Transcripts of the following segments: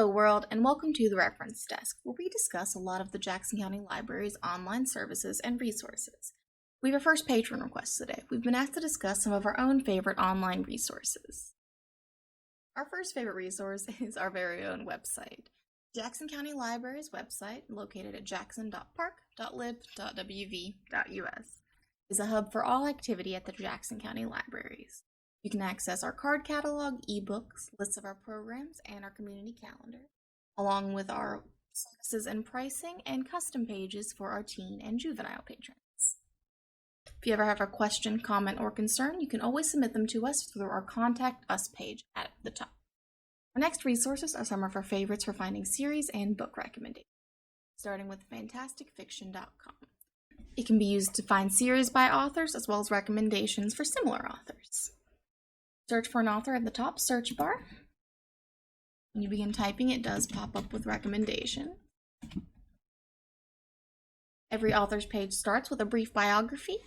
Hello world, and welcome to the Reference Desk, where we discuss a lot of the Jackson County Library's online services and resources. We have a first patron request today. We've been asked to discuss some of our own favorite online resources. Our first favorite resource is our very own website. Jackson County Library's website, located at jackson.park.lib.wv.us, is a hub for all activity at the Jackson County Libraries. You can access our card catalog, ebooks, lists of our programs, and our community calendar, along with our services and pricing and custom pages for our teen and juvenile patrons. If you ever have a question, comment, or concern, you can always submit them to us through our Contact Us page at the top. Our next resources are some of our favorites for finding series and book recommendations, starting with fantasticfiction.com. It can be used to find series by authors as well as recommendations for similar authors. Search for an author at the top search bar. When you begin typing, it does pop up with recommendation. Every author's page starts with a brief biography,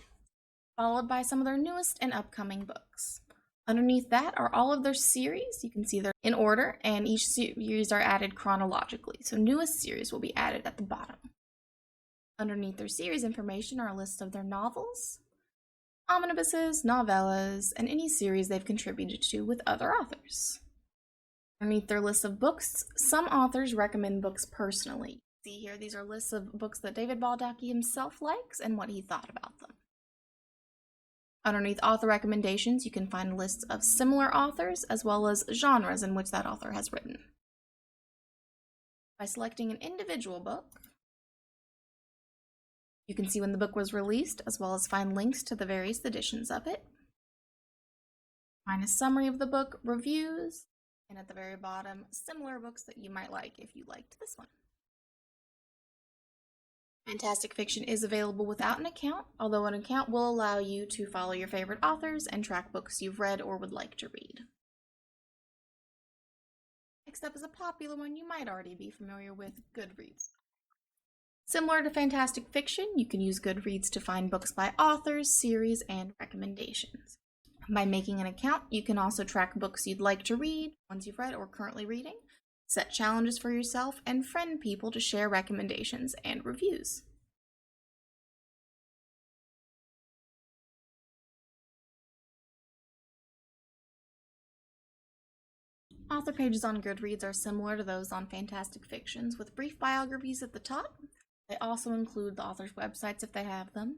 followed by some of their newest and upcoming books. Underneath that are all of their series. You can see they're in order, and each series are added chronologically, so newest series will be added at the bottom. Underneath their series information are a list of their novels, omnibuses, novellas, and any series they've contributed to with other authors. Underneath their list of books, some authors recommend books personally. See here, these are lists of books that David Baldacci himself likes and what he thought about them. Underneath author recommendations, you can find lists of similar authors as well as genres in which that author has written. By selecting an individual book, you can see when the book was released, as well as find links to the various editions of it. Find a summary of the book, reviews, and at the very bottom, similar books that you might like if you liked this one. Fantastic Fiction is available without an account, although an account will allow you to follow your favorite authors and track books you've read or would like to read. Next up is a popular one you might already be familiar with, Goodreads. Similar to Fantastic Fiction, you can use Goodreads to find books by authors, series, and recommendations. By making an account, you can also track books you'd like to read, ones you've read or currently reading, set challenges for yourself, and friend people to share recommendations and reviews. Author pages on Goodreads are similar to those on Fantastic Fictions, with brief biographies at the top. They also include the author's websites if they have them.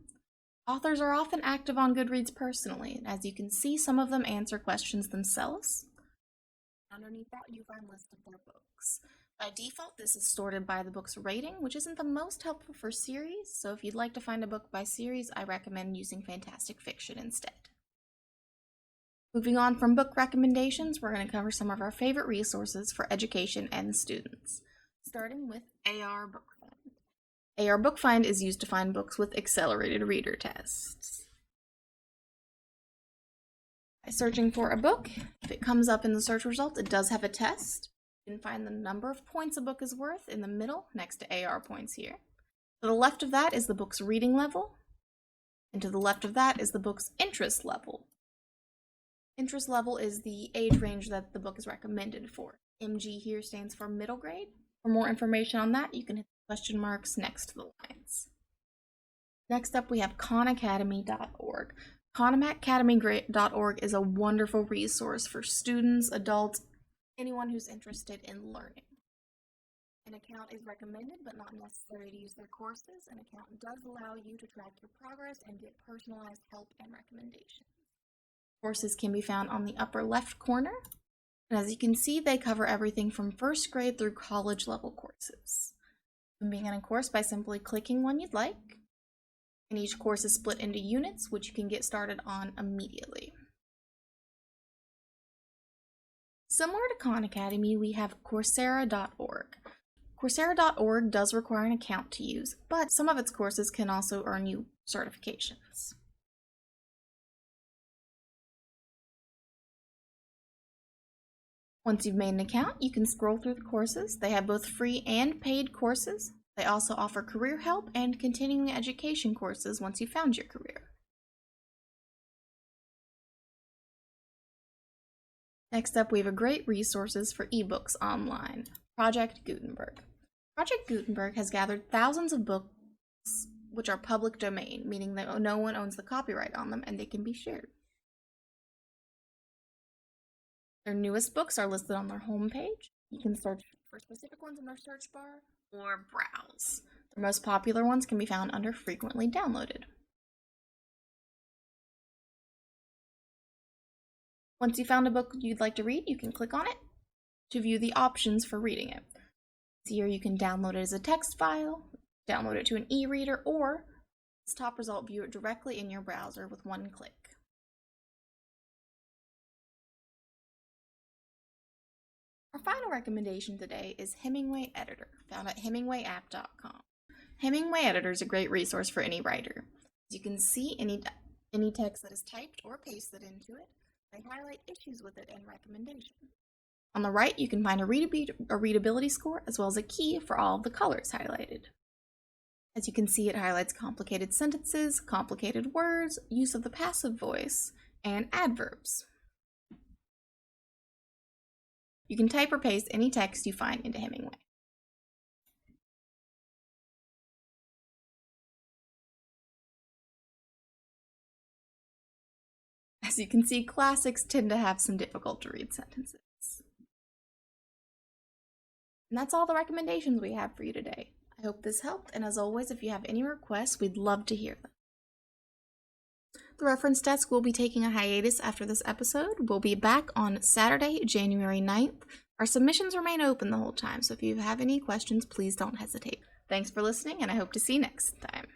Authors are often active on Goodreads personally, and as you can see, some of them answer questions themselves. Underneath that, you find lists of their books. By default, this is sorted by the book's rating, which isn't the most helpful for series, so if you'd like to find a book by series, I recommend using Fantastic Fiction instead. Moving on from book recommendations, we're going to cover some of our favorite resources for education and students, starting with AR Bookfind. AR Bookfind is used to find books with accelerated reader tests. By searching for a book, if it comes up in the search results, it does have a test. You can find the number of points a book is worth in the middle next to AR points here. To the left of that is the book's reading level, and to the left of that is the book's interest level. Interest level is the age range that the book is recommended for. MG here stands for middle grade. For more information on that, you can hit the question marks next to the lines. Next up, we have khanacademy.org. khanacademy.org is a wonderful resource for students, adults, anyone who's interested in learning. An account is recommended, but not necessary to use their courses. An account does allow you to track your progress and get personalized help and recommendations. Courses can be found on the upper left corner, and as you can see, they cover everything from first grade through college level courses. You can begin a course by simply clicking one you'd like, and each course is split into units, which you can get started on immediately. Similar to Khan Academy, we have Coursera.org. Coursera.org does require an account to use, but some of its courses can also earn you certifications. Once you've made an account, you can scroll through the courses. They have both free and paid courses. They also offer career help and continuing education courses once you've found your career. Next up, we have great resources for ebooks online. Project Gutenberg. Project Gutenberg has gathered thousands of books which are public domain, meaning that no one owns the copyright on them and they can be shared. Their newest books are listed on their homepage. You can search for specific ones in their search bar or browse. Their most popular ones can be found under frequently downloaded. Once you found a book you'd like to read, you can click on it to view the options for reading it. Here you can download it as a text file, download it to an e-reader, or this top result, view it directly in your browser with one click. Our final recommendation today is Hemingway Editor, found at hemingwayapp.com. Hemingway Editor is a great resource for any writer. As you can see, any text that is typed or pasted into it, they highlight issues with it and recommendations. On the right, you can find a readability score as well as a key for all of the colors highlighted. As you can see, it highlights complicated sentences, complicated words, use of the passive voice, and adverbs. You can type or paste any text you find into Hemingway. As you can see, classics tend to have some difficult to read sentences. And that's all the recommendations we have for you today. I hope this helped, and as always, if you have any requests, we'd love to hear them. The reference desk will be taking a hiatus after this episode. We'll be back on Saturday, January 9th. Our submissions remain open the whole time, so if you have any questions, please don't hesitate. Thanks for listening, and I hope to see you next time.